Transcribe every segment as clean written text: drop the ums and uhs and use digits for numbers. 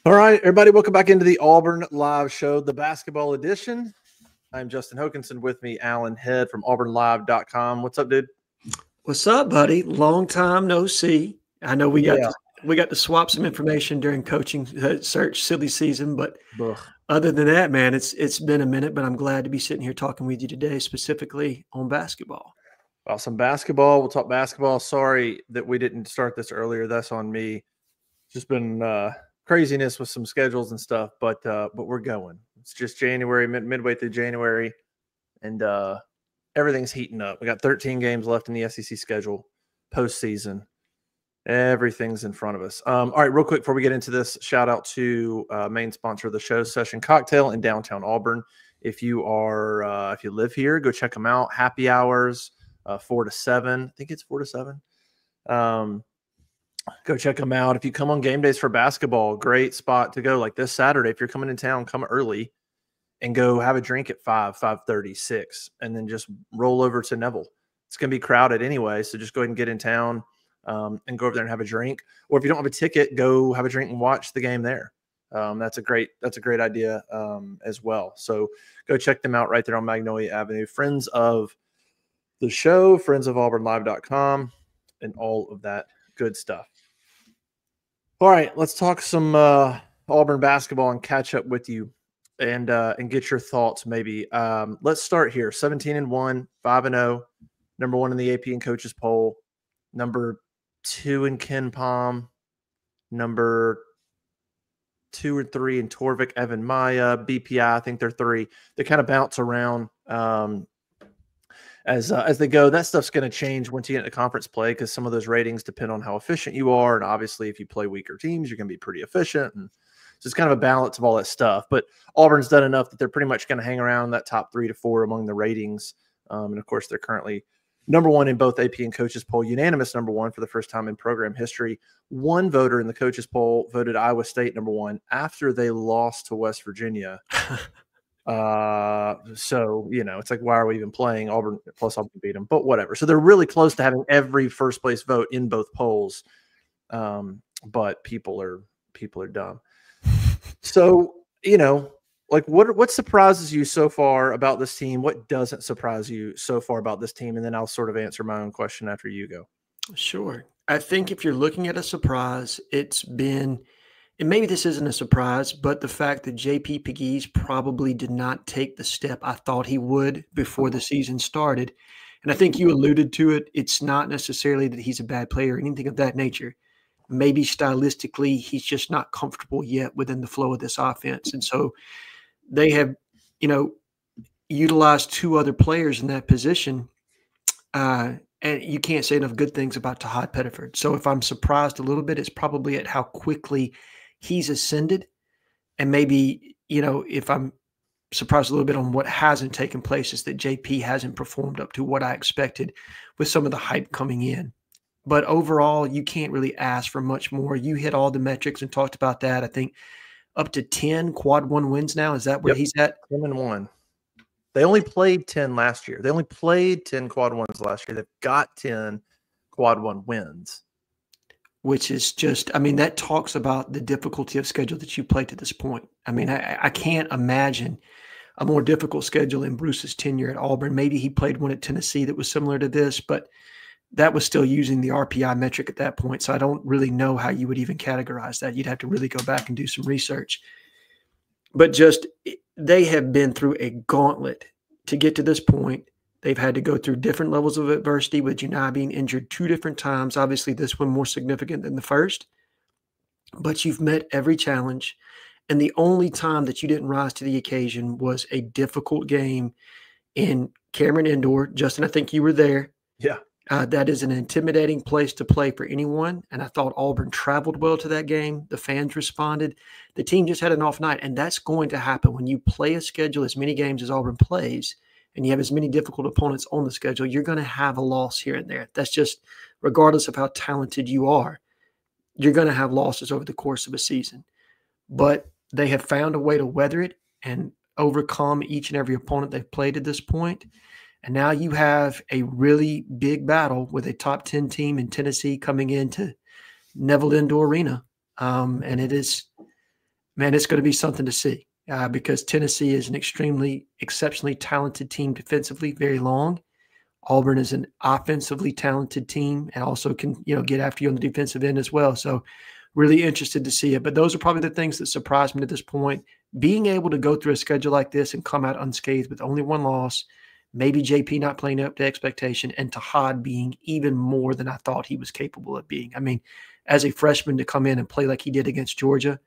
All right, everybody, welcome back into the Auburn Live Show, the basketball edition. I'm Justin Hokanson. With me, Alan Head from AuburnLive.com. What's up, dude? What's up, buddy? Long time no see. I know we got to swap some information during coaching search silly season, but other than that, man, it's been a minute. But I'm glad to be sitting here talking with you today, specifically on basketball. About some basketball. We'll talk basketball. Sorry that we didn't start this earlier. That's on me. Just been craziness with some schedules and stuff, but we're going. It's just January, midway through January, and everything's heating up. We got 13 games left in the SEC schedule, postseason. Everything's in front of us. All right, real quick before we get into this, shout out to main sponsor of the show, Session Cocktail in downtown Auburn. If you live here, go check them out. Happy hours, 4 to 7. I think it's 4 to 7. Go check them out. If you come on game days for basketball, great spot to go. Like this Saturday, if you're coming in town, come early and go have a drink at 5:30, 6, and then just roll over to Neville. It's going to be crowded anyway, so just go ahead and get in town and go over there and have a drink. Or if you don't have a ticket, go have a drink and watch the game there. That's a great idea as well. So go check them out right there on Magnolia Avenue. Friends of the show, friends of AuburnLive.com, and all of that good stuff. All right, let's talk some Auburn basketball and catch up with you and get your thoughts maybe. Let's start here. 17-1, 5-0, number 1 in the AP and coaches poll, number 2 in Ken Palm, number 2 or 3 in Torvik, Evan Maya, BPI. I think they're 3. They kind of bounce around as they go. That stuff's going to change once you get into conference play because some of those ratings depend on how efficient you are. And obviously, if you play weaker teams, you're going to be pretty efficient. And so it's kind of a balance of all that stuff. But Auburn's done enough that they're pretty much going to hang around that top 3 to 4 among the ratings. And, of course, they're currently number 1 in both AP and coaches poll, unanimous number 1 for the first time in program history. One voter in the coaches poll voted Iowa State number 1 after they lost to West Virginia. So, it's like, why are we even playing? Auburn plus Auburn beat them, but whatever. So they're really close to having every first place vote in both polls. But people are dumb. So, like what surprises you so far about this team? What doesn't surprise you so far about this team? And then I'll sort of answer my own question after you go. Sure. I think if you're looking at a surprise, it's been, and maybe this isn't a surprise, but the fact that J.P. Pegues probably did not take the step I thought he would before the season started. And I think you alluded to it. It's not necessarily that he's a bad player or anything of that nature. Maybe stylistically, he's just not comfortable yet within the flow of this offense. And so they have, utilized 2 other players in that position. And you can't say enough good things about Tahad Pettiford. So if I'm surprised a little bit, it's probably at how quickly he's ascended. And maybe, if I'm surprised a little bit on what hasn't taken place, is that JP hasn't performed up to what I expected with some of the hype coming in. But overall, you can't really ask for much more. You hit all the metrics and talked about that. I think up to 10 quad 1 wins now. Is that where he's at? 10-1. They only played 10 last year. They only played 10 quad 1s last year. They've got 10 quad 1 wins. Which is just, that talks about the difficulty of schedule that you played to this point. I can't imagine a more difficult schedule in Bruce's tenure at Auburn. Maybe he played one at Tennessee that was similar to this, but that was still using the RPI metric at that point. So I don't really know how you would even categorize that. You'd have to really go back and do some research. But just they have been through a gauntlet to get to this point. They've had to go through different levels of adversity, with Janai being injured 2 different times. Obviously, this one more significant than the first. But you've met every challenge. And the only time that you didn't rise to the occasion was a difficult game in Cameron Indoor. Justin, I think you were there. Yeah. That is an intimidating place to play for anyone. And I thought Auburn traveled well to that game. The fans responded. The team just had an off night. And that's going to happen when you play a schedule as many games as Auburn plays, and you have as many difficult opponents on the schedule. You're going to have a loss here and there. That's just, regardless of how talented you are, you're going to have losses over the course of a season. But they have found a way to weather it and overcome each and every opponent they've played to this point. And now you have a really big battle with a top 10 team in Tennessee coming into Neville Indoor Arena. And it is Man, it's going to be something to see because Tennessee is an exceptionally talented team defensively, very long. Auburn is an offensively talented team and also can, get after you on the defensive end as well. So really interested to see it. But those are probably the things that surprised me at this point. Being able to go through a schedule like this and come out unscathed with only one loss, maybe JP not playing up to expectation, and Tahad being even more than I thought he was capable of being. I mean, as a freshman to come in and play like he did against Georgia,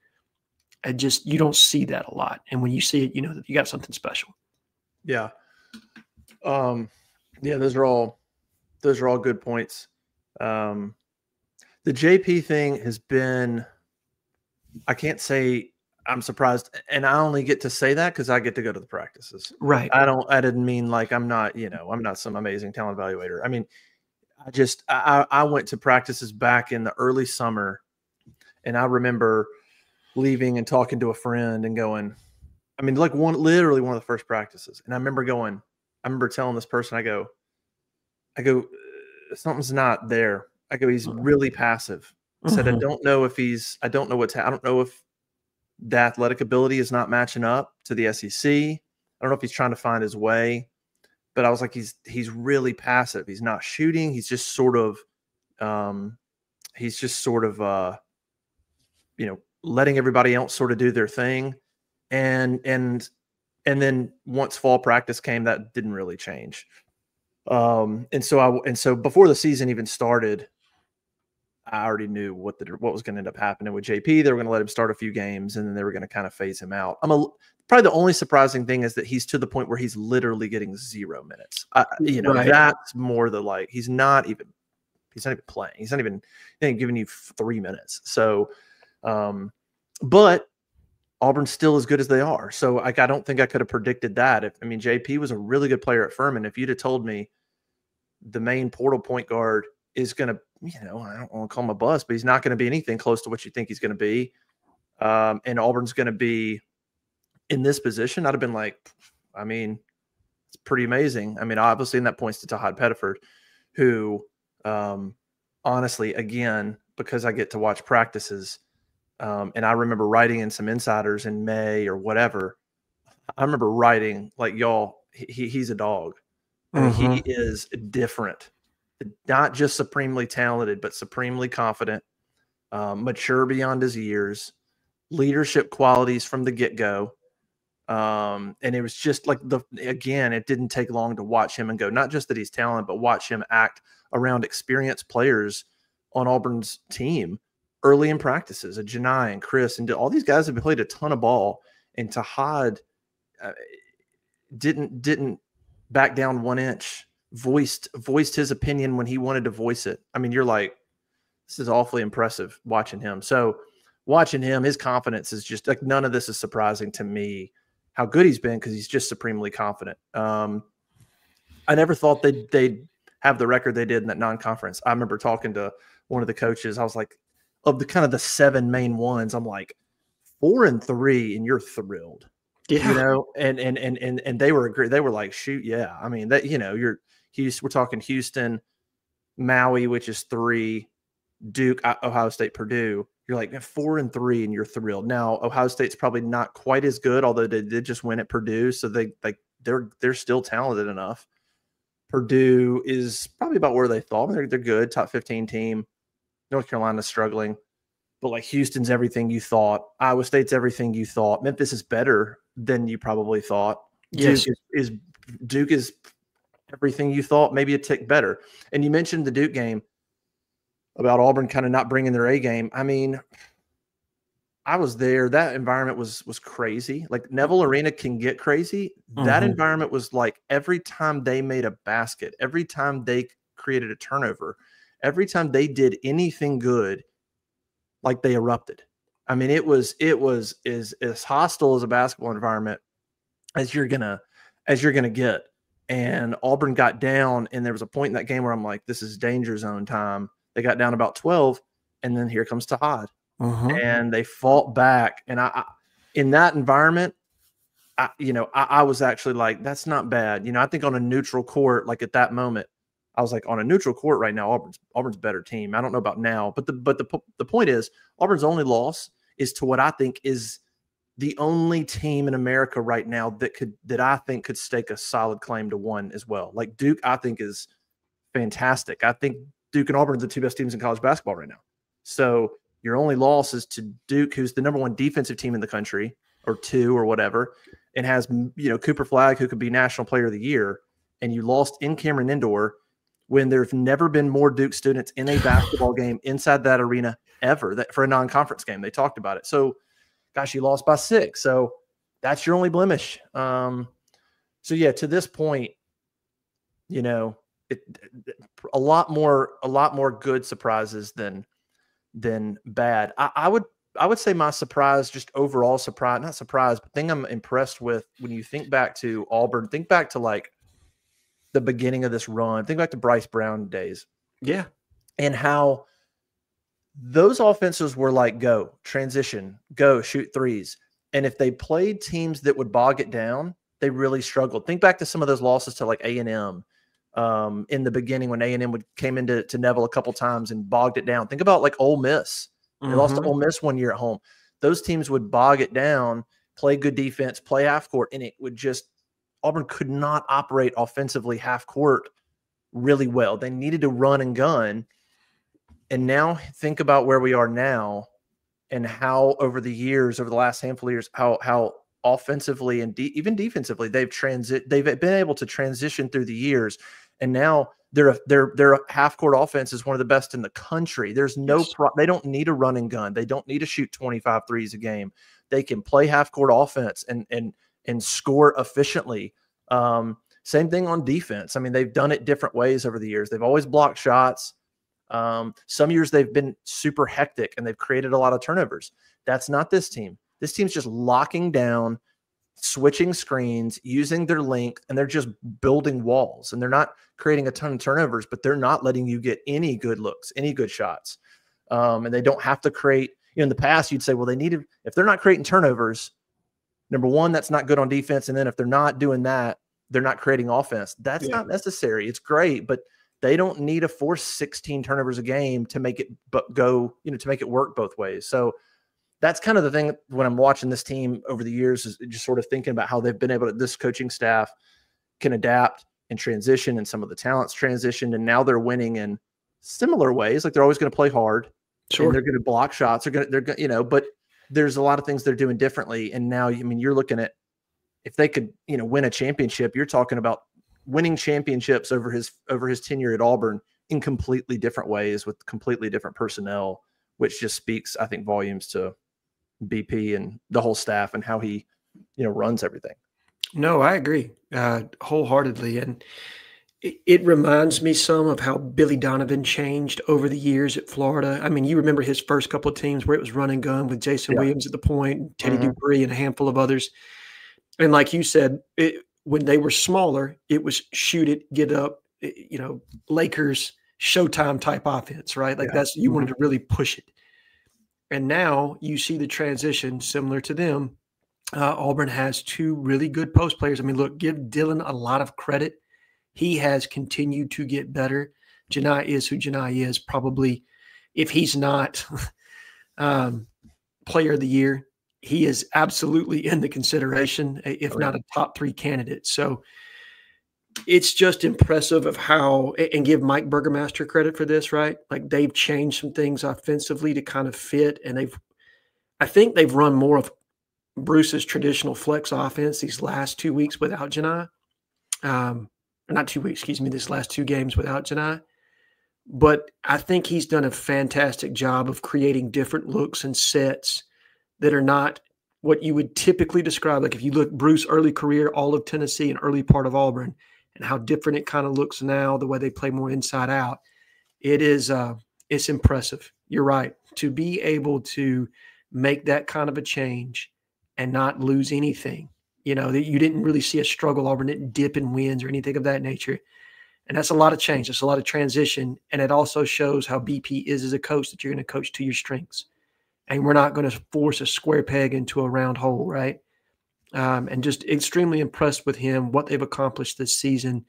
you don't see that a lot. And when you see it, you know that you got something special. Yeah. Yeah, those are all good points. The JP thing has been, I can't say I'm surprised, and I only get to say that because I get to go to the practices. Right. I didn't mean like I'm not some amazing talent evaluator. I mean, I went to practices back in the early summer, and I remember leaving and talking to a friend and going, I mean, like literally one of the first practices. And I remember telling this person, I go, something's not there. I go, he's really passive. I said, I don't know if I don't know if the athletic ability is not matching up to the SEC. I don't know if he's trying to find his way, but I was like, he's really passive. He's not shooting. He's just sort of, letting everybody else sort of do their thing. And then once fall practice came, that didn't really change. And so before the season even started, I already knew what was going to end up happening with JP. They were going to let him start a few games, and then they were going to kind of phase him out. Probably the only surprising thing is that he's to the point where he's literally getting 0 minutes. Right. That's more he's not even playing. He's not even giving you 3 minutes. So, but Auburn's still as good as they are. So I don't think I could have predicted that. JP was a really good player at Furman. If you'd have told me the main portal point guard is going to, I don't want to call him a bust, but he's not going to be anything close to what you think he's going to be. And Auburn's going to be in this position, I'd have been like, it's pretty amazing. Obviously, and that points to Tahad Pettiford, who, honestly, again, because I get to watch practices, and I remember writing in some insiders in May or whatever. I remember writing like, y'all, he's a dog. He is different, not just supremely talented, but supremely confident, mature beyond his years, leadership qualities from the get-go. And it was just like it didn't take long to watch him and go, not just that he's talented, but watch him act around experienced players on Auburn's team early in practices. Janai and Chris and all these guys have played a ton of ball, and Tahad didn't back down 1 inch, voiced his opinion when he wanted to voice it. You're like, this is awfully impressive watching him. So watching him, his confidence is just like, none of this is surprising to me how good he's been, because he's just supremely confident. I never thought they'd have the record they did in that non-conference. I remember talking to one of the coaches. I was like, of the kind of the 7 main ones, I'm like 4-3 and you're thrilled. Yeah. And they were agree. They were like, shoot. Yeah. You're Houston. We're talking Houston, Maui, which is 3, Duke, Ohio State, Purdue. You're like 4-3 and you're thrilled. Now, Ohio State's probably not quite as good, although they did just win at Purdue. So they're still talented enough. Purdue is probably about where they thought. They're good, top 15 team. North Carolina's struggling, but like Houston's everything you thought. Iowa State's everything you thought. Memphis is better than you probably thought. Yes. Duke is everything you thought, maybe a tick better. And you mentioned the Duke game about Auburn kind of not bringing their A game. I was there. That environment was crazy. Like Neville Arena can get crazy. That environment was like every time they made a basket, every time they created a turnover, every time they did anything good, like they erupted. It was as hostile as a basketball environment as you're gonna get. And Auburn got down, and there was a point in that game where I'm like, this is danger zone time. They got down about 12, and then here comes Tahad. And they fought back. And I in that environment, I was actually like, that's not bad. I think on a neutral court, like at that moment, I was like, on a neutral court right now, Auburn's a better team. I don't know about now, but the point is, Auburn's only loss is to what I think is the only team in America right now that I think could stake a solid claim to one as well. Like Duke, I think is fantastic. I think Duke and Auburn are the two best teams in college basketball right now. So your only loss is to Duke, who's the number one defensive team in the country, or two or whatever, and has, you know, Cooper Flagg, who could be National Player of the Year, and you lost in Cameron Indoor when there's never been more Duke students in a basketball game inside that arena ever, that for a non-conference game. They talked about it. So, gosh, you lost by 6. So that's your only blemish. So yeah, to this point, you know, a lot more good surprises than bad. I would say my surprise, just overall surprise, not surprise, but thing I'm impressed with when you think back to Auburn, think back to like the beginning of this run, think back to Bryce Brown days. Yeah. And how those offenses were like, go, transition, go, shoot threes. And if they played teams that would bog it down, they really struggled. Think back to some of those losses to like A&M in the beginning when A&M came into Neville a couple times and bogged it down. Think about like Ole Miss. They lost to Ole Miss one year at home. Those teams would bog it down, play good defense, play half court, and it would just – Auburn could not operate offensively half court really well. They needed to run and gun. And now think about where we are now and how over the years, over the last handful of years, how offensively and even defensively they've been able to transition through the years. And now their half court offense is one of the best in the country. There's no they don't need a run and gun. They don't need to shoot 25 threes a game. They can play half court offense and score efficiently. Same thing on defense. I mean, they've done it different ways over the years. They've always blocked shots. Some years they've been super hectic and they've created a lot of turnovers. That's not this team. This team's just locking down, switching screens, using their length, and they're just building walls. And they're not creating a ton of turnovers, but they're not letting you get any good looks, any good shots. And they don't have to create, you know, in the past, you'd say, well, if they're not creating turnovers, number one, that's not good on defense. And then if they're not doing that, they're not creating offense. That's not necessary. It's great, but they don't need to force 16 turnovers a game to make it go, you know, to make it work both ways. So that's kind of the thing when I'm watching this team over the years, is just sort of thinking about how they've been able to, this coaching staff can adapt and transition, and some of the talents transitioned, and now they're winning in similar ways. Like they're always going to play hard. Sure. And they're going to block shots. They're going, you know, but there's a lot of things they're doing differently. And now, I mean, you're looking at, if they could, you know, win a championship, you're talking about winning championships over his tenure at Auburn in completely different ways with completely different personnel, which just speaks, I think, volumes to BP and the whole staff and how he, you know, runs everything. No, I agree wholeheartedly. And it reminds me some of how Billy Donovan changed over the years at Florida. I mean, you remember his first couple of teams where it was run and gun with Jason Williams at the point, Teddy Dupree, and a handful of others. And like you said, when they were smaller, it was shoot it, get up, you know, Lakers Showtime type offense, right? Like that's, you wanted to really push it. And now you see the transition similar to them. Auburn has two really good post players. I mean, look, give Dylan a lot of credit. He has continued to get better. Janai is who Janai is. Probably, if he's not player of the year, he is absolutely in the consideration, if not a top 3 candidate. So it's just impressive of how, and give Mike Burgermaster credit for this, right? Like they've changed some things offensively to kind of fit. And I think they've run more of Bruce's traditional flex offense these last 2 weeks without Janai. Not 2 weeks, excuse me, this last 2 games without Janai. But I think he's done a fantastic job of creating different looks and sets that are not what you would typically describe. Like if you look Bruce early career, all of Tennessee and early part of Auburn, and how different it kind of looks now, the way they play more inside out, it is it's impressive. You're right. To be able to make that kind of a change and not lose anything, you know, that you didn't really see a struggle. Auburn didn't dip in wins or anything of that nature. And that's a lot of change. That's a lot of transition. And it also shows how BP is as a coach, that you're going to coach to your strengths. And we're not going to force a square peg into a round hole, right? And just extremely impressed with him, what they've accomplished this season.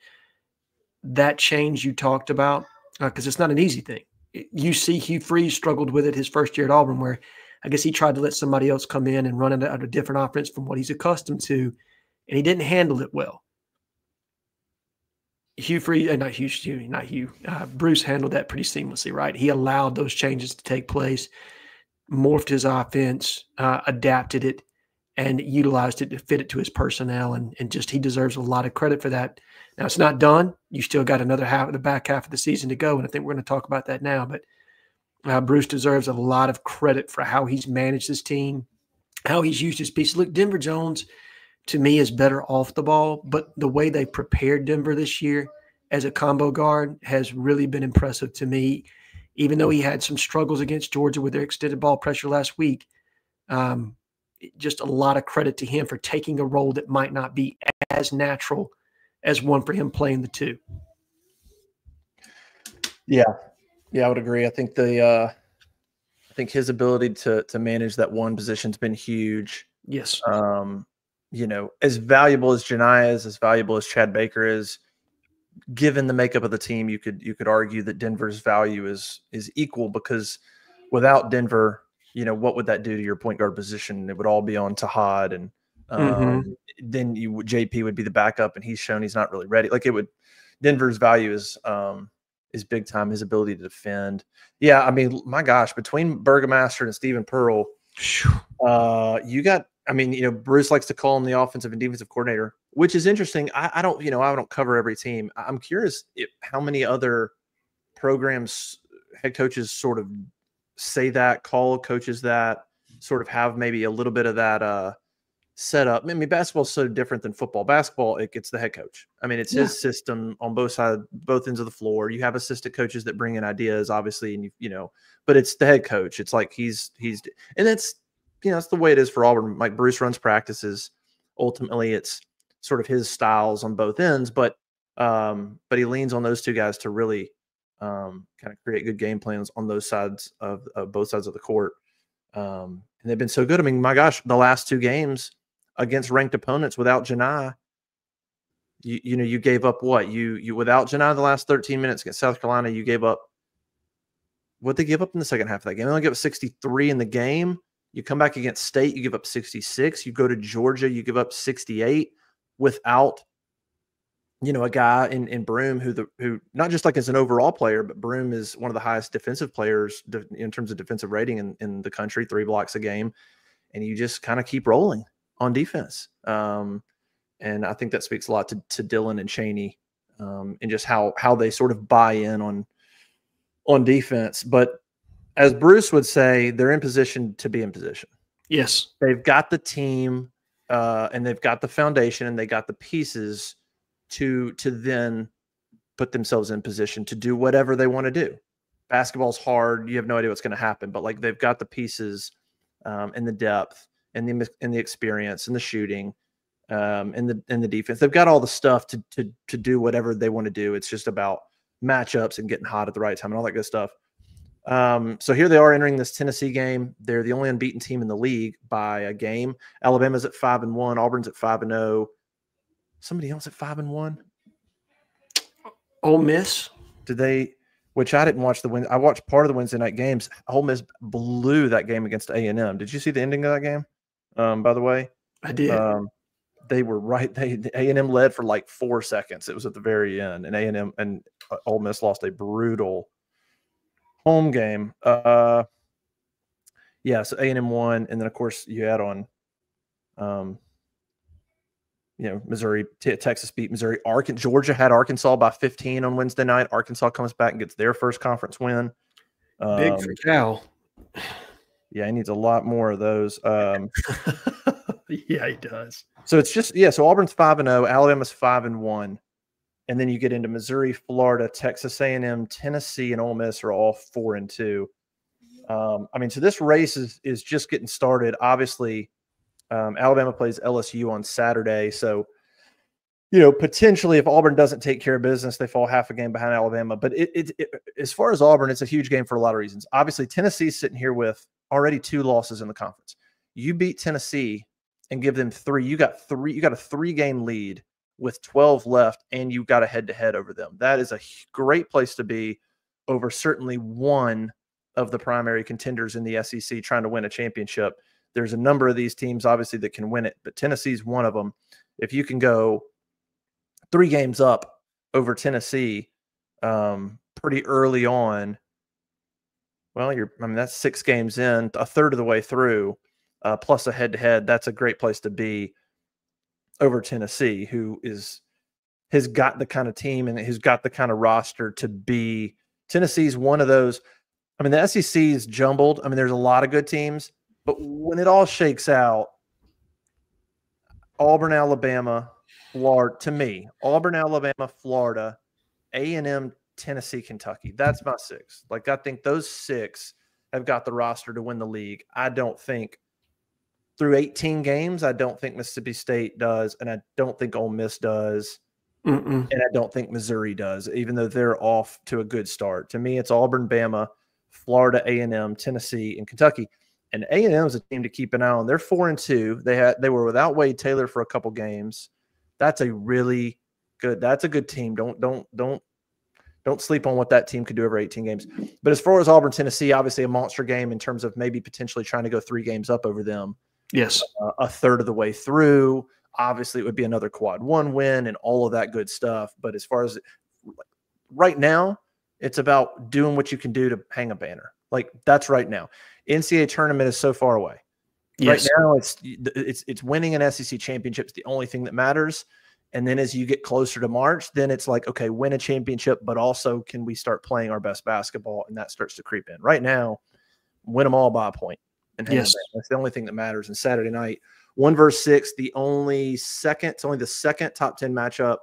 That change you talked about, because it's not an easy thing. You see Hugh Freeze struggled with it his first year at Auburn, where I guess he tried to let somebody else come in and run it at a different offense from what he's accustomed to, and he didn't handle it well. Bruce handled that pretty seamlessly, right? He allowed those changes to take place, morphed his offense, adapted it, and utilized it to fit it to his personnel. And just he deserves a lot of credit for that. Now, it's not done. You still got another half of the back half of the season to go, and I think we're going to talk about that now. But Bruce deserves a lot of credit for how he's managed his team, how he's used his pieces. Look, Denver Jones, to me, is better off the ball, but the way they prepared Denver this year as a combo guard has really been impressive to me. Even though he had some struggles against Georgia with their extended ball pressure last week, just a lot of credit to him for taking a role that might not be as natural as one for him playing the two. Yeah, I would agree. I think his ability to manage that one position's been huge. Yes. As valuable as Janai is, as valuable as Chad Baker is, given the makeup of the team, you could argue that Denver's value is equal, because without Denver, what would that do to your point guard position? It would all be on Tahad, and then JP would be the backup, and he's shown he's not really ready. Like, Denver's value is big time. His ability to defend. Yeah, I mean, my gosh, between Burgomaster and Stephen Pearl, you got. I mean, Bruce likes to call him the offensive and defensive coordinator, which is interesting. I don't cover every team. I'm curious how many other programs head coaches sort of say that, call coaches that, sort of have maybe a little bit of that setup. I mean, basketball is so different than football. Basketball, it gets the head coach. I mean, it's his system on both ends of the floor. You have assistant coaches that bring in ideas, obviously, and but it's the head coach. It's like he's and it's it's the way it is for Auburn. Like, Bruce runs practices. Ultimately, it's sort of his styles on both ends, but he leans on those two guys to really kind of create good game plans on those sides of both sides of the court. And they've been so good. I mean, my gosh, the last two games against ranked opponents without Janai, you gave up what? You without Janai the last 13 minutes against South Carolina, you gave up what they give up in the second half of that game. They only gave up 63 in the game. You come back against State, you give up 66. You go to Georgia, you give up 68 without, a guy in Broome who not just like as an overall player, but Broome is one of the highest defensive players in terms of defensive rating in the country, 3 blocks a game. And you just kind of keep rolling on defense. And I think that speaks a lot to Dylan and Chaney and just how they sort of buy in on defense. But as Bruce would say, they're in position to be in position. Yes. They've got the team and they've got the foundation and they got the pieces to then put themselves in position to do whatever they want to do. Basketball's hard. You have no idea what's going to happen, but like, they've got the pieces and the depth and the experience and the shooting and the defense. They've got all the stuff to do whatever they want to do. It's just about matchups and getting hot at the right time and all that good stuff. So here they are entering this Tennessee game. They're the only unbeaten team in the league by a game. Alabama's at 5-1. Auburn's at 5-0. Somebody else at 5-1. Ole Miss. Did they? Which I didn't watch I watched part of the Wednesday night games. Ole Miss blew that game against A&M. Did you see the ending of that game? By the way, I did. They were right. A&M led for like 4 seconds. It was at the very end, and A&M and Ole Miss lost a brutal home game. So A&M won, and then of course you add on, Missouri, Texas beat Missouri. Georgia had Arkansas by 15 on Wednesday night. Arkansas comes back and gets their first conference win. Big for Cal. Yeah, he needs a lot more of those. Yeah, he does. So it's just So Auburn's 5-0, Alabama's 5-1. And then you get into Missouri, Florida, Texas A&M, Tennessee, and Ole Miss are all 4-2. So this race is just getting started. Obviously, Alabama plays LSU on Saturday. So, potentially if Auburn doesn't take care of business, they fall half a game behind Alabama. But as far as Auburn, it's a huge game for a lot of reasons. Obviously, Tennessee's sitting here with already 2 losses in the conference. You beat Tennessee and give them 3. You got a 3-game lead with 12 left, and you got a head-to-head over them. That is a great place to be over certainly one of the primary contenders in the SEC trying to win a championship. There's a number of these teams, obviously, that can win it, but Tennessee's one of them. If you can go 3 games up over Tennessee pretty early on, well, that's 6 games in, a third of the way through, plus a head-to-head. That's a great place to be over Tennessee, who has got the kind of team and who's got the kind of roster to be. Tennessee's one of those. I mean, the SEC is jumbled. I mean, there's a lot of good teams, but when it all shakes out, Auburn, Alabama, Florida, to me, Auburn, Alabama, Florida, A&M, Tennessee, Kentucky. That's my 6. Like, I think those 6 have got the roster to win the league. I don't think through 18 games, I don't think Mississippi State does, and I don't think Ole Miss does, and I don't think Missouri does, even though they're off to a good start. To me, it's Auburn, Bama, Florida, A&M, Tennessee, and Kentucky. And A&M is a team to keep an eye on. They're 4-2. They were without Wade Taylor for a couple games. That's a really good. That's a good team. Don't sleep on what that team could do over 18 games. But as far as Auburn, Tennessee, obviously a monster game in terms of maybe potentially trying to go 3 games up over them. Yes, a third of the way through. Obviously, it would be another quad 1 win and all of that good stuff. But as far as right now, it's about doing what you can do to hang a banner. Like, that's right now. NCAA tournament is so far away. yes. Right now, it's winning an SEC championship is the only thing that matters. And then as you get closer to March, then it's like, okay, win a championship, but also can we start playing our best basketball? And that starts to creep in. Right now, win them all by a point. And hang on. That's the only thing that matters. And Saturday night, 1 versus 6, it's only the second top 10 matchup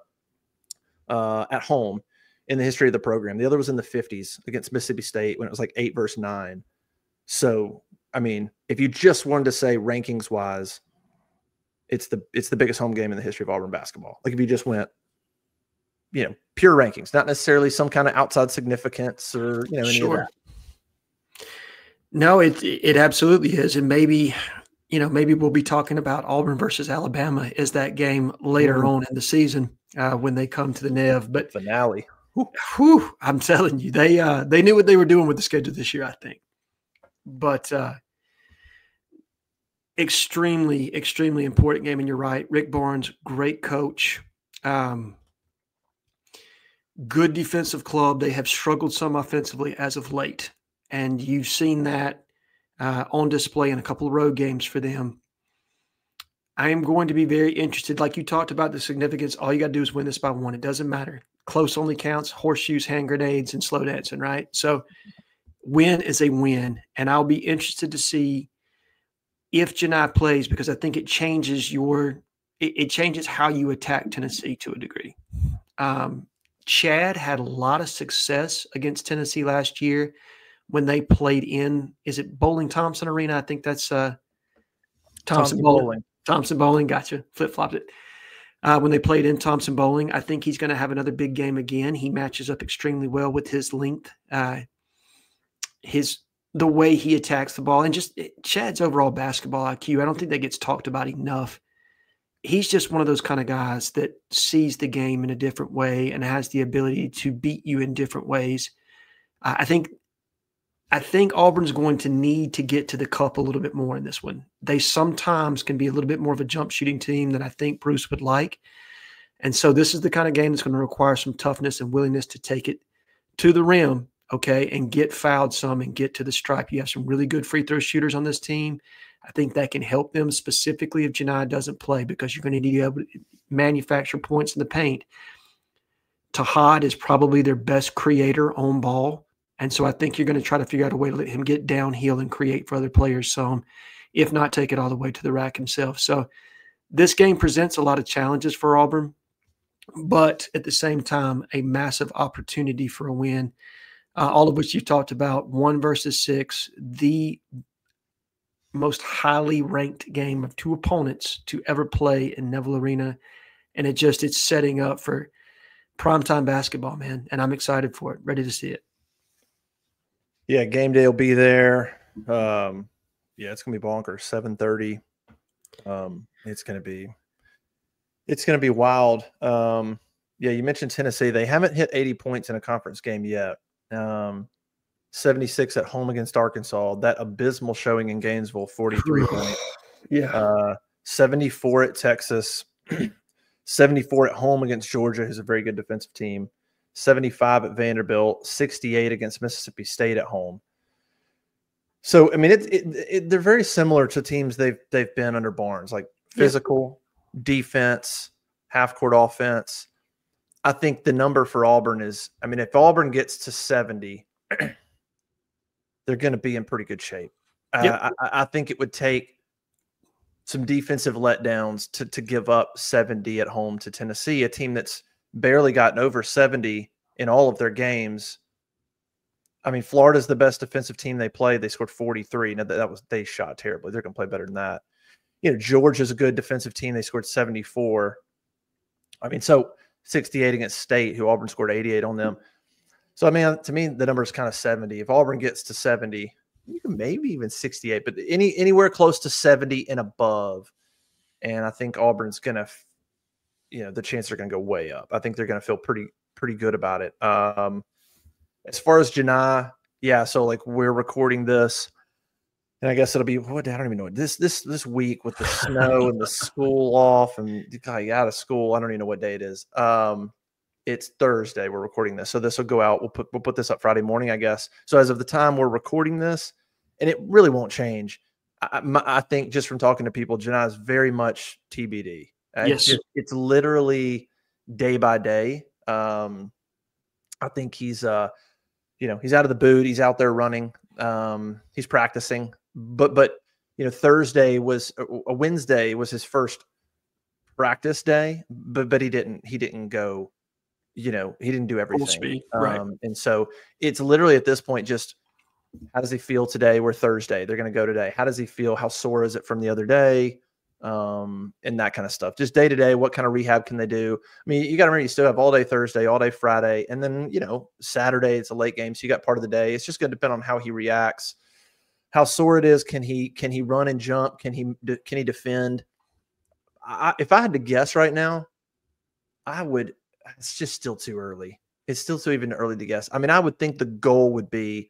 at home in the history of the program. The other was in the 50s against Mississippi State when it was like 8 versus 9. So, I mean, if you just wanted to say rankings wise, it's the biggest home game in the history of Auburn basketball. Like, if you just went, pure rankings, not necessarily some kind of outside significance or, any of that. No, it absolutely is. And maybe we'll be talking about Auburn versus Alabama as that game later on in the season when they come to the Nev. But finale. Whew, I'm telling you, they knew what they were doing with the schedule this year, I think. But extremely, extremely important game. And you're right. Rick Barnes, great coach. Good defensive club. They have struggled some offensively as of late. And you've seen that on display in a couple of road games for them. I am going to be very interested. Like you talked about the significance, all you got to do is win this by 1. It doesn't matter. Close only counts, horseshoes, hand grenades, and slow dancing, right? So win is a win. And I'll be interested to see if Janai plays, because I think it changes it changes how you attack Tennessee to a degree. Chad had a lot of success against Tennessee last year when they played in, is it Bowling Thompson Arena? I think that's Thompson Bowling. Thompson Bowling, gotcha. Flip-flopped it. When they played in Thompson Bowling, I think he's going to have another big game again. He matches up extremely well with his length, the way he attacks the ball, and just Chad's overall basketball IQ. I don't think that gets talked about enough. He's just one of those kind of guys that sees the game in a different way and has the ability to beat you in different ways. I think Auburn's going to need to get to the cup a little bit more in this one. They sometimes can be a little bit more of a jump shooting team than I think Bruce would like. And so this is the kind of game that's going to require some toughness and willingness to take it to the rim, okay, and get fouled some and get to the stripe. You have some really good free throw shooters on this team. I think that can help them specifically if Janai doesn't play, because you're going to need to be able to manufacture points in the paint. Tahad is probably their best creator on ball. And so I think you're going to try to figure out a way to let him get downhill and create for other players some, if not take it all the way to the rack himself. So this game presents a lot of challenges for Auburn, but at the same time, a massive opportunity for a win, all of which you talked about. 1 versus 6, the most highly ranked game of 2 opponents to ever play in Neville Arena. And it's setting up for primetime basketball, man. And I'm excited for it, ready to see it. Yeah, game day will be there. It's gonna be bonkers. 7:30. It's gonna be wild. You mentioned Tennessee. They haven't hit 80 points in a conference game yet. 76 at home against Arkansas. That abysmal showing in Gainesville, 43 points. Yeah. 74 at Texas. 74 at home against Georgia, who's a very good defensive team. 75 at Vanderbilt. 68 against Mississippi State at home. So, I mean, they're very similar to teams they've been under Barnes, like physical, defense, half-court offense. I think the number for Auburn is, I mean, if Auburn gets to 70, they're going to be in pretty good shape. I think it would take some defensive letdowns to give up 70 at home to Tennessee, a team that's barely gotten over 70 in all of their games. I mean, Florida's the best defensive team they played. They scored 43. Now they shot terribly. They're going to play better than that. Georgia's a good defensive team. They scored 74. I mean, so 68 against State, who Auburn scored 88 on them. So, I mean, to me, the number is kind of 70. If Auburn gets to 70, you can maybe even 68, but anywhere close to 70 and above. And I think Auburn's going to, the chances are going to go way up. I think they're going to feel pretty good about it. As far as Janai, so like we're recording this, and I guess it'll be I don't even know this week with the snow and the school off and out of school. I don't even know what day it is. It's Thursday. We're recording this, so this will go out. We'll put this up Friday morning, I guess. So as of the time we're recording this, and it really won't change. I think just from talking to people, Janai is very much TBD. Yes, it's literally day by day. I think he's he's out of the boot. He's out there running. He's practicing. But Thursday was a Wednesday was his first practice day. But he didn't go. He didn't do everything. Full speed, right. And so it's literally at this point just how does he feel today? We're Thursday. They're going to go today. How does he feel? How sore is it from the other day? And that kind of stuff. Just day to day, what kind of rehab can they do? I mean, you got to remember, you still have all day Thursday, all day Friday, and then Saturday it's a late game, so you got part of the day. It's just going to depend on how he reacts, how sore it is. Can he run and jump? Can he defend? If I had to guess right now, I would. It's just still too early. It's still too even early to guess. I mean, I would think the goal would be,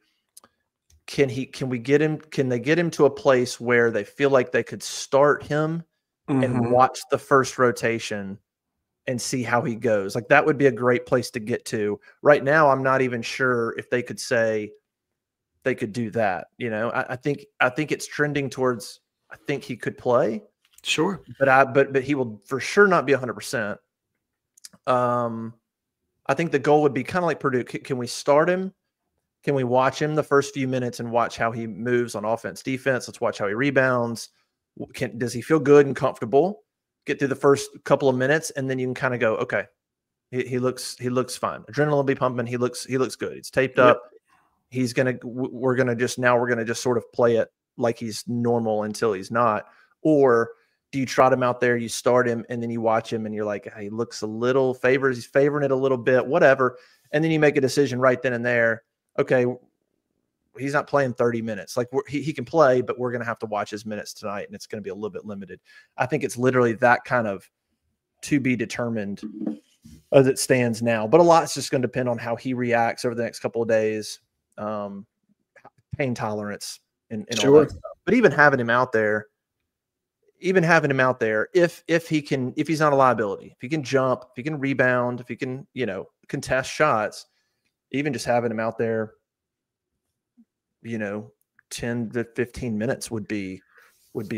can they get him to a place where they feel like they could start him and watch the first rotation and see how he goes? Like, that would be a great place to get to. Right now, I'm not even sure if they could say they could do that. I think it's trending towards, I think he could play. Sure. But he will for sure not be 100%. I think the goal would be kind of like Purdue. Can we start him? Can we watch him the first few minutes and watch how he moves on offense, defense? Let's watch how he rebounds. Does he feel good and comfortable? Get through the first couple of minutes, and then you can kind of go, okay, he looks fine. Adrenaline will be pumping. He looks good. He's taped up. We're gonna just sort of play it like he's normal until he's not. Or do you trot him out there, you start him, and then you watch him, and you're like, hey, he looks a little he's favoring it a little bit, whatever. And then you make a decision right then and there. Okay, he's not playing 30 minutes. Like, he can play, but we're going to have to watch his minutes tonight, and it's going to be a little bit limited. I think it's literally that kind of to be determined as it stands now. But a lot's just going to depend on how he reacts over the next couple of days, pain tolerance, and all that stuff. But even having him out there, if he's not a liability, if he can jump, if he can rebound, if he can, contest shots, even just having him out there, 10 to 15 minutes would be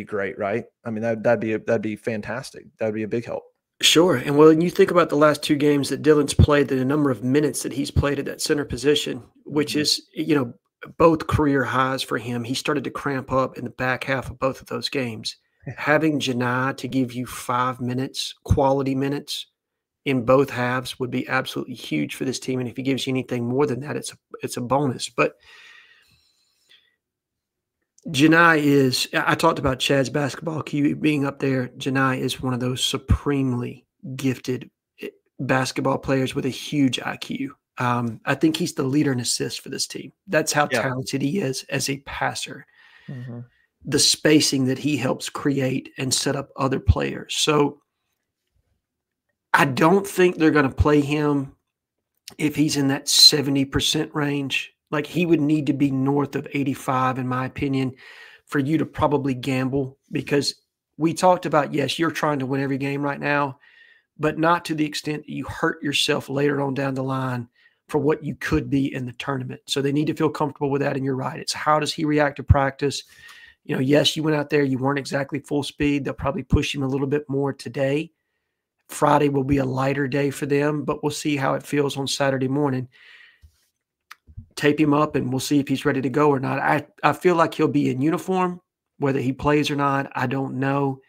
great, right? I mean, that'd be fantastic. That'd be a big help. Sure. And when you think about the last two games that Dylan's played, the number of minutes that he's played at that center position, which is, both career highs for him. He started to cramp up in the back half of both of those games. Having Janai to give you 5 minutes, quality minutes in both halves would be absolutely huge for this team. And if he gives you anything more than that, it's a bonus. But Janai is, I talked about Chad's basketball IQ being up there. Janai is one of those supremely gifted basketball players with a huge IQ. I think he's the leader in assists for this team. That's how talented he is as a passer. Mm-hmm. The spacing that he helps create and set up other players. So I don't think they're going to play him if he's in that 70% range. Like, he would need to be north of 85, in my opinion, for you to probably gamble, because we talked about, yes, you're trying to win every game right now, but not to the extent that you hurt yourself later on down the line for what you could be in the tournament. So they need to feel comfortable with that. And you're right. It's how does he react to practice? You know, yes, you went out there, you weren't exactly full speed. They'll probably push him a little bit more today. Friday will be a lighter day for them, but we'll see how it feels on Saturday morning. Tape him up and we'll see if he's ready to go or not. I feel like he'll be in uniform. Whether he plays or not, I don't know,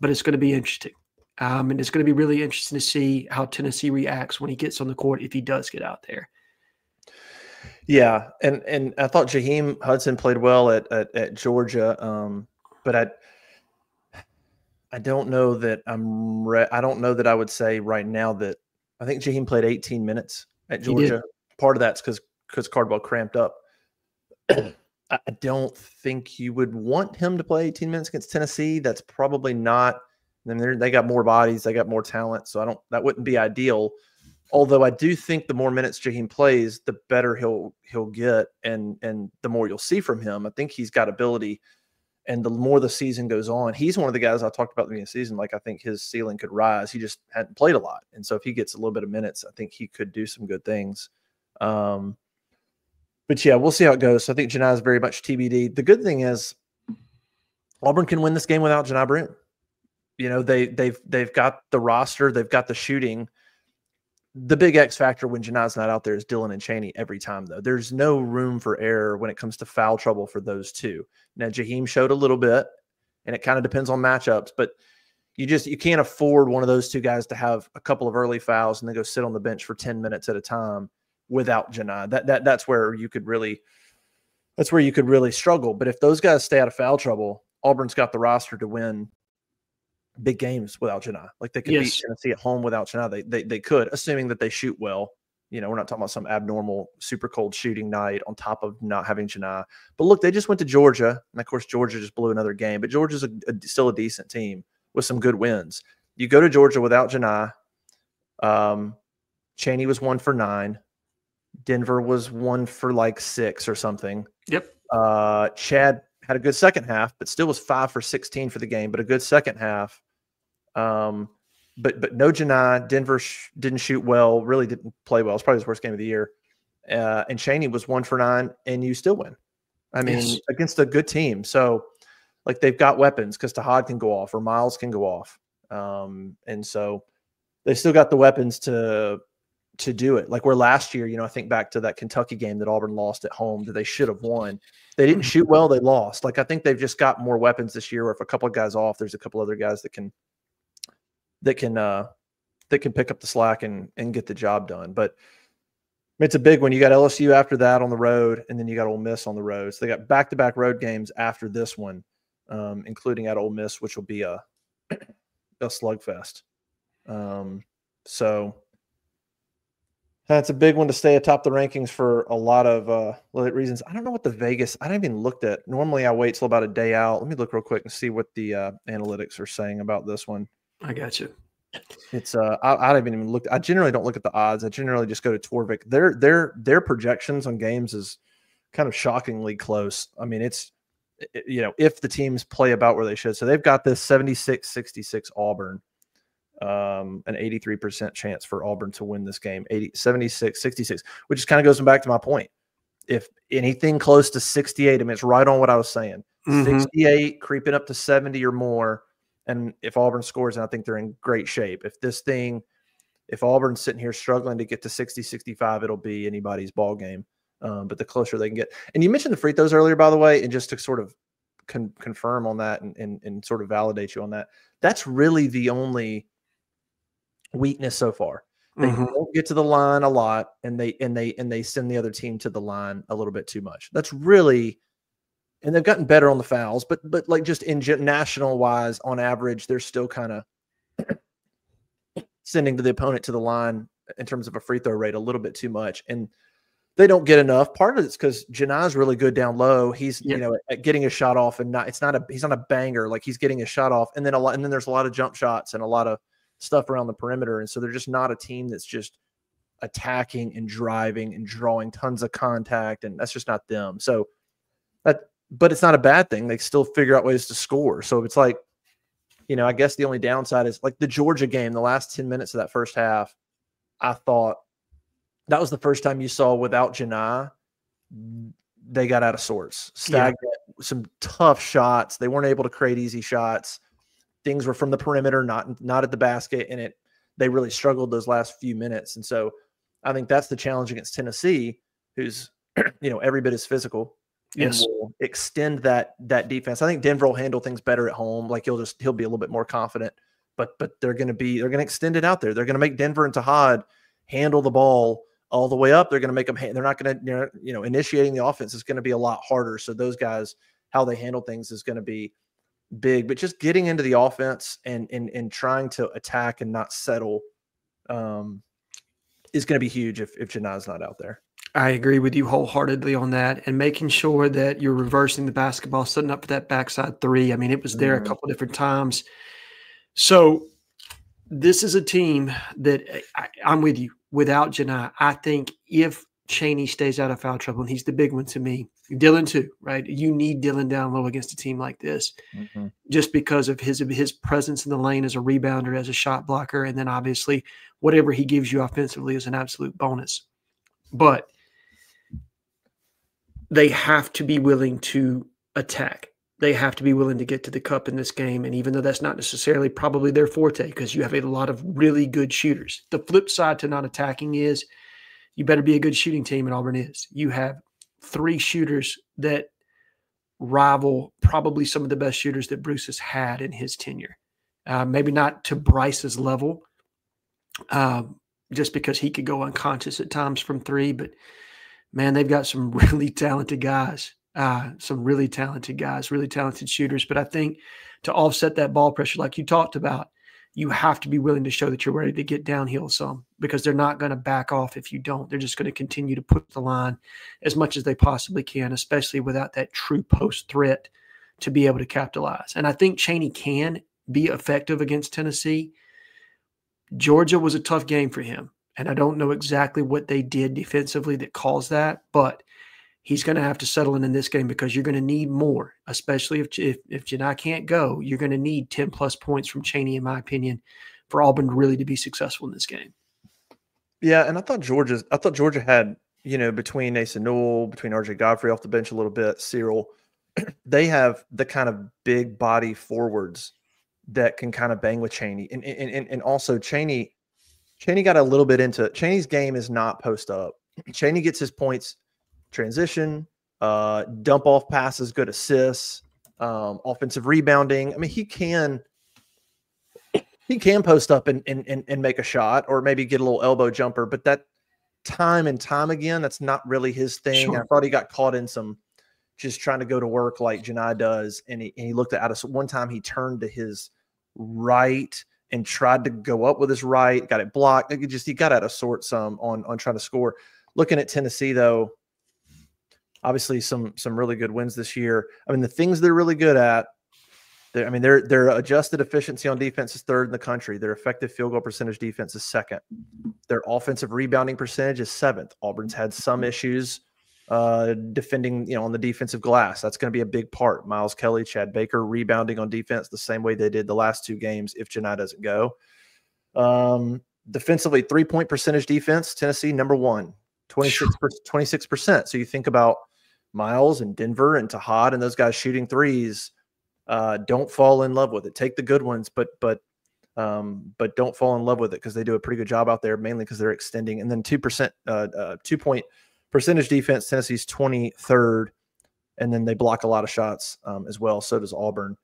but it's going to be interesting. And it's going to be really interesting to see how Tennessee reacts when he gets on the court, if he does get out there. Yeah, and I thought Jaheim Hudson played well at Georgia, but I don't know that I don't know that I would say right now that I think Jaheim played 18 minutes at Georgia. Part of that's because Cardwell cramped up. I don't think you would want him to play 18 minutes against Tennessee. That's probably not. And they got more bodies, they got more talent, so that wouldn't be ideal. Although I do think the more minutes Jaheim plays, the better he'll get, and the more you'll see from him. I think he's got ability, and the more the season goes on, he's one of the guys I talked about at the beginning of the season. Like, I think his ceiling could rise. He just hadn't played a lot, and so if he gets a little bit of minutes, I think he could do some good things. But yeah, we'll see how it goes. So I think Janai is very much TBD. The good thing is Auburn can win this game without Janai Broome. You know, they've got the roster, they've got the shooting. The big X factor when Janai's not out there is Dylan and Chaney every time, though. There's no room for error when it comes to foul trouble for those two. Now, Jaheim showed a little bit, and it kind of depends on matchups, but you can't afford one of those two guys to have a couple of early fouls and then go sit on the bench for 10 minutes at a time without Janai. That's where you could really struggle. But if those guys stay out of foul trouble, Auburn's got the roster to win big games without Janai. Like, they could beat Tennessee at home without Janai. They could, assuming that they shoot well. You know, we're not talking about some abnormal, super cold shooting night on top of not having Janai. But look, they just went to Georgia, and of course Georgia just blew another game. But Georgia's still a decent team with some good wins. You go to Georgia without Janai. Chaney was 1 for 9. Denver was 1 for like 6 or something. Yep. Chad had a good second half, but still was 5 for 16 for the game, but a good second half. But no Janai. Denver didn't shoot well, really didn't play well. It's probably his worst game of the year. And Chaney was 1 for 9, and you still win. I mean, against a good team. So, like, they've got weapons because Tahad can go off or Miles can go off. And so they still got the weapons to do it. Like, where last year, you know, I think back to that Kentucky game that Auburn lost at home that they should have won. They didn't shoot well, they lost. Like, I think they've just got more weapons this year, where if a couple of guys off, there's a couple other guys that can pick up the slack and get the job done. But it's a big one. You got LSU after that on the road, and then you got Ole Miss on the road. So they got back-to-back road games after this one, including at Ole Miss, which will be a slugfest. So that's a big one to stay atop the rankings for a lot of reasons. I don't know what the Vegas – I haven't even looked at. Normally I wait till about a day out. Let me look real quick and see what the analytics are saying about this one. I got you. It's I haven't even looked. I generally don't look at the odds. I generally just go to Torvik. Their projections on games is kind of shockingly close. I mean, it's you know, if the teams play about where they should. So they've got this 76-66 Auburn. An 83% chance for Auburn to win this game, 76-66, which just kind of goes back to my point. If anything close to 68, I mean, it's right on what I was saying. 68 creeping up to 70 or more. And if Auburn scores, and I think they're in great shape. If Auburn's sitting here struggling to get to 60-65, it'll be anybody's ball game. But the closer they can get. And you mentioned the free throws earlier, by the way, and just to sort of confirm on that and sort of validate you on that, that's really the only weakness so far. They don't get to the line a lot, and they send the other team to the line a little bit too much. That's really, and they've gotten better on the fouls, but like just in national wise, on average, they're still kind of sending the opponent to the line in terms of a free throw rate a little bit too much, and they don't get enough. Part of it's because Janai's really good down low. He's you know, at getting a shot off, and he's not a banger. Like, he's getting a shot off, and then there's a lot of jump shots and a lot of stuff around the perimeter, and so they're just not a team that's just attacking and driving and drawing tons of contact, and that's just not them. So but it's not a bad thing. They still figure out ways to score. So it's like, I guess the only downside is like the Georgia game, the last 10 minutes of that first half, I thought that was the first time you saw without Janai, they got out of sorts. Stagnant, some tough shots. They weren't able to create easy shots. Things were from the perimeter, not at the basket, and they really struggled those last few minutes. And so I think that's the challenge against Tennessee, who's every bit as physical. Yes. And will extend that defense. I think Denver will handle things better at home. Like he'll be a little bit more confident. But they're going to extend it out there. They're going to make Denver and Tahad handle the ball all the way up. They're going to make them. They're not going to initiating the offense is going to be a lot harder. So those guys, how they handle things is going to be big. But just getting into the offense and trying to attack and not settle is going to be huge if Janai's not out there. I agree with you wholeheartedly on that, and making sure that you're reversing the basketball, setting up for that backside three. I mean, it was there a couple different times. So this is a team that I'm with you. Without Janai, I think if Chaney stays out of foul trouble, and he's the big one to me, Dylan too, right? You need Dylan down low against a team like this, just because of his presence in the lane as a rebounder, as a shot blocker, and then obviously whatever he gives you offensively is an absolute bonus. But they have to be willing to attack. They have to be willing to get to the cup in this game. And even though that's not necessarily probably their forte, because you have a lot of really good shooters. The flip side to not attacking is you better be a good shooting team, and Auburn is. You have 3 shooters that rival probably some of the best shooters that Bruce has had in his tenure. Maybe not to Bryce's level, just because he could go unconscious at times from 3, but man, they've got some really talented guys, really talented shooters. But I think to offset that ball pressure, like you talked about, you have to be willing to show that you're ready to get downhill some, because they're not going to back off if you don't. They're just going to continue to push the line as much as they possibly can, especially without that true post threat to be able to capitalize. And I think Chaney can be effective against Tennessee. Georgia was a tough game for him. And I don't know exactly what they did defensively that caused that, but he's going to have to settle in this game, because you're going to need more, especially if Janai can't go. You're going to need 10-plus points from Chaney, in my opinion, for Auburn really to be successful in this game. Yeah, and I thought Georgia had, between Asa Newell, between RJ Godfrey off the bench a little bit, Cyril, they have the kind of big body forwards that can kind of bang with Chaney. And also Chaney got a little bit into – Chaney's game is not post up. Chaney gets his points transition, dump off passes, good assists, offensive rebounding. I mean, he can post up and make a shot, or maybe get a little elbow jumper, but that time and time again, that's not really his thing. Sure. I thought he got caught in some just trying to go to work like Janai does, and he looked at us. One time he turned to his right and tried to go up with his right, got it blocked. He got out of sorts some on trying to score. Looking at Tennessee, though, obviously some really good wins this year. I mean, the things they're really good at, their adjusted efficiency on defense is 3rd in the country. Their effective field goal percentage defense is 2nd. Their offensive rebounding percentage is 7th. Auburn's had some issues defending, on the defensive glass. That's going to be a big part. Miles Kelly, Chad Baker rebounding on defense the same way they did the last 2 games if Janai doesn't go. Defensively, 3-point percentage defense, Tennessee number 1, 26%. So you think about Miles and Denver and Tahad and those guys shooting threes. Don't fall in love with it. Take the good ones, but don't fall in love with it, because they do a pretty good job out there, mainly because they're extending. And then 2-point percentage defense, Tennessee's 23rd, and then they block a lot of shots as well. So does Auburn.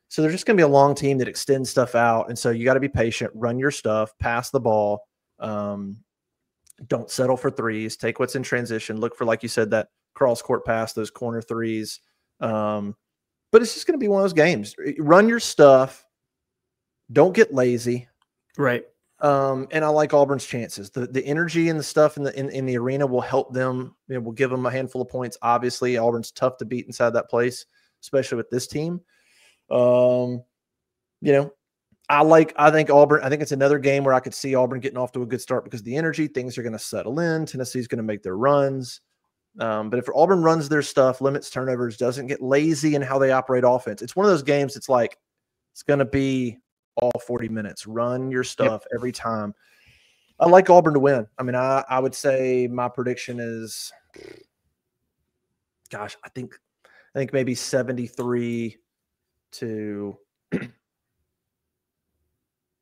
So they're just going to be a long team that extends stuff out, and so you got to be patient, run your stuff, pass the ball. Don't settle for threes. Take what's in transition. Look for, like you said, that cross court pass, those corner threes. But it's just going to be one of those games. Run your stuff. Don't get lazy. Right. And I like Auburn's chances. The energy and the stuff in the arena will help them. Will give them a handful of points. Obviously, Auburn's tough to beat inside that place, especially with this team. I I think Auburn, I think it's another game where I could see Auburn getting off to a good start because of the energy. Things are going to settle in. Tennessee's going to make their runs. But if Auburn runs their stuff, limits turnovers, doesn't get lazy in how they operate offense, it's one of those games. It's like it's going to be all 40 minutes. Run your stuff every time. I like Auburn to win. I mean, I would say my prediction is, gosh, I think maybe 73 to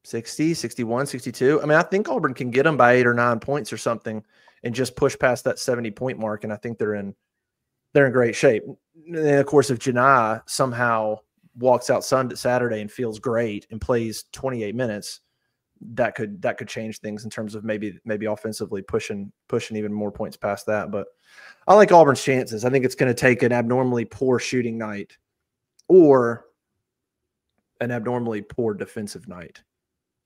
60, 61, 62. I mean, I think Auburn can get them by 8 or 9 points or something and just push past that 70-point mark. And I think they're in great shape. And of course, if Janai somehow walks out Saturday and feels great and plays 28 minutes, that could change things in terms of maybe offensively pushing even more points past that. But I like Auburn's chances. I think it's going to take an abnormally poor shooting night or an abnormally poor defensive night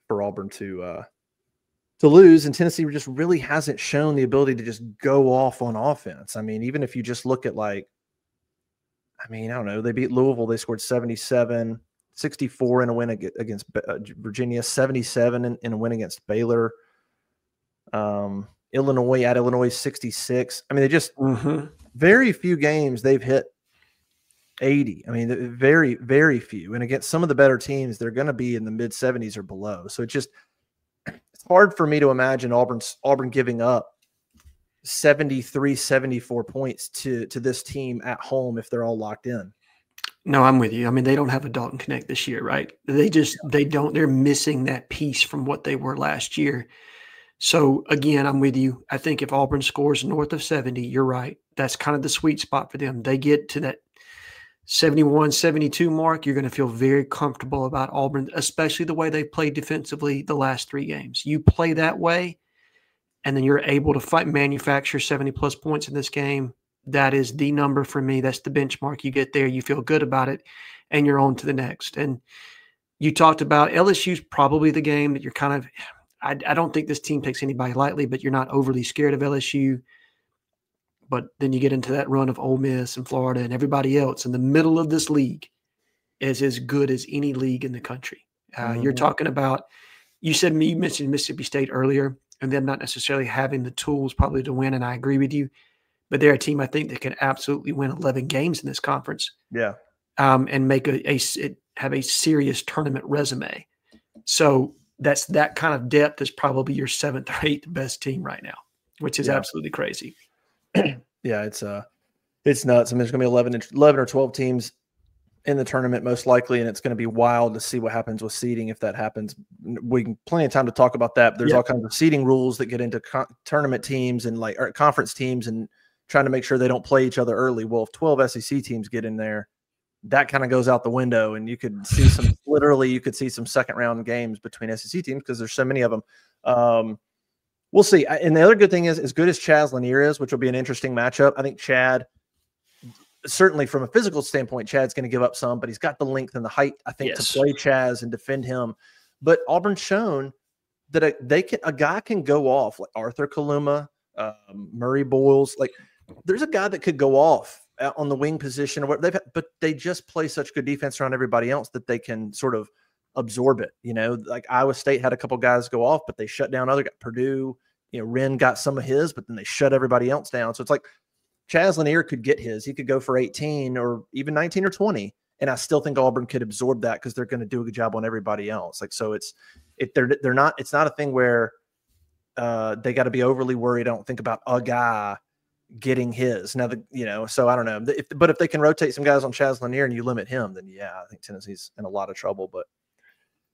for Auburn to lose, and Tennessee just really hasn't shown the ability to just go off on offense. I mean, even if you just look at I don't know, they beat Louisville, they scored 77, 64 in a win against Virginia, 77 in a win against Baylor. Illinois 66. I mean, they just very few games they've hit 80. I mean, very, very few. And against some of the better teams, they're going to be in the mid 70s or below. So it's hard for me to imagine Auburn giving up 73, 74 points to this team at home if they're all locked in. No, I'm with you. I mean, they don't have a Dalton Connect this year, right? They're missing that piece from what they were last year. So again, I'm with you. I think if Auburn scores north of 70, you're right. That's kind of the sweet spot for them. They get to that 71, 72 mark, you're going to feel very comfortable about Auburn, especially the way they played defensively the last 3 games. You play that way, and then you're able to manufacture 70-plus points in this game. That is the number for me. That's the benchmark. You get there, you feel good about it, and you're on to the next. And you talked about LSU's probably the game that you're kind of – I don't think this team takes anybody lightly, but you're not overly scared of LSU. But then you get into that run of Ole Miss and Florida and everybody else in the middle of this league is as good as any league in the country. You're talking about – you mentioned Mississippi State earlier and them not necessarily having the tools probably to win, and I agree with you. But they're a team I think that can absolutely win 11 games in this conference. Yeah. And make have a serious tournament resume. So that kind of depth is probably your 7th or 8th best team right now, which is absolutely crazy. Yeah, it's nuts. I mean, there's going to be 11 or 12 teams in the tournament most likely, and it's going to be wild to see what happens with seeding if that happens. We can plenty of time to talk about that. But there's all kinds of seeding rules that get into tournament teams and or conference teams and trying to make sure they don't play each other early. Well, if 12 SEC teams get in there, that kind of goes out the window, and you could see some second round games between SEC teams because there's so many of them. We'll see. And the other good thing is, as good as Chaz Lanier is, which will be an interesting matchup, I think Chad, certainly from a physical standpoint, Chad's going to give up some, but he's got the length and the height, I think, to play Chaz and defend him. But Auburn's shown that a guy can go off, like Arthur Kaluma, Murray Boyles. Like, there's a guy that could go off on the wing position, or what but they just play such good defense around everybody else that they can sort of absorb it. You know, like Iowa State had a couple guys go off, but they shut down other guys. Purdue, Wren got some of his, but then they shut everybody else down. So it's like Chaz Lanier could get his. He could go for 18 or even 19 or 20. And I still think Auburn could absorb that because they're going to do a good job on everybody else. Like, so it's not a thing where they got to be overly worried. I don't think about a guy getting his. Now, so I don't know. But if they can rotate some guys on Chaz Lanier and you limit him, then yeah, I think Tennessee's in a lot of trouble. But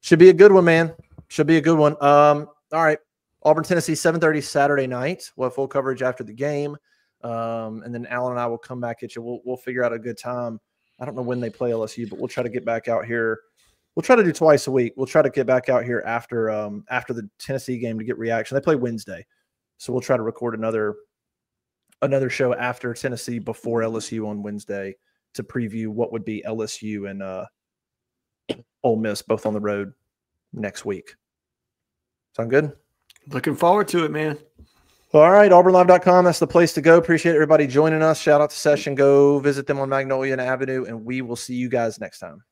should be a good one, man. Should be a good one. All right. Auburn, Tennessee, 7:30 Saturday night. We'll have full coverage after the game. And then Alan and I will come back at you. We'll figure out a good time. I don't know when they play LSU, but we'll try to get back out here. We'll try to do twice a week. We'll try to get back out here after the Tennessee game to get reaction. They play Wednesday. So we'll try to record another show after Tennessee before LSU on Wednesday to preview what would be LSU and Ole Miss both on the road next week. Sound good? Looking forward to it, man. All right, auburnlive.com. That's the place to go. Appreciate everybody joining us. Shout out to Session. Go visit them on Magnolia and Avenue, and we will see you guys next time.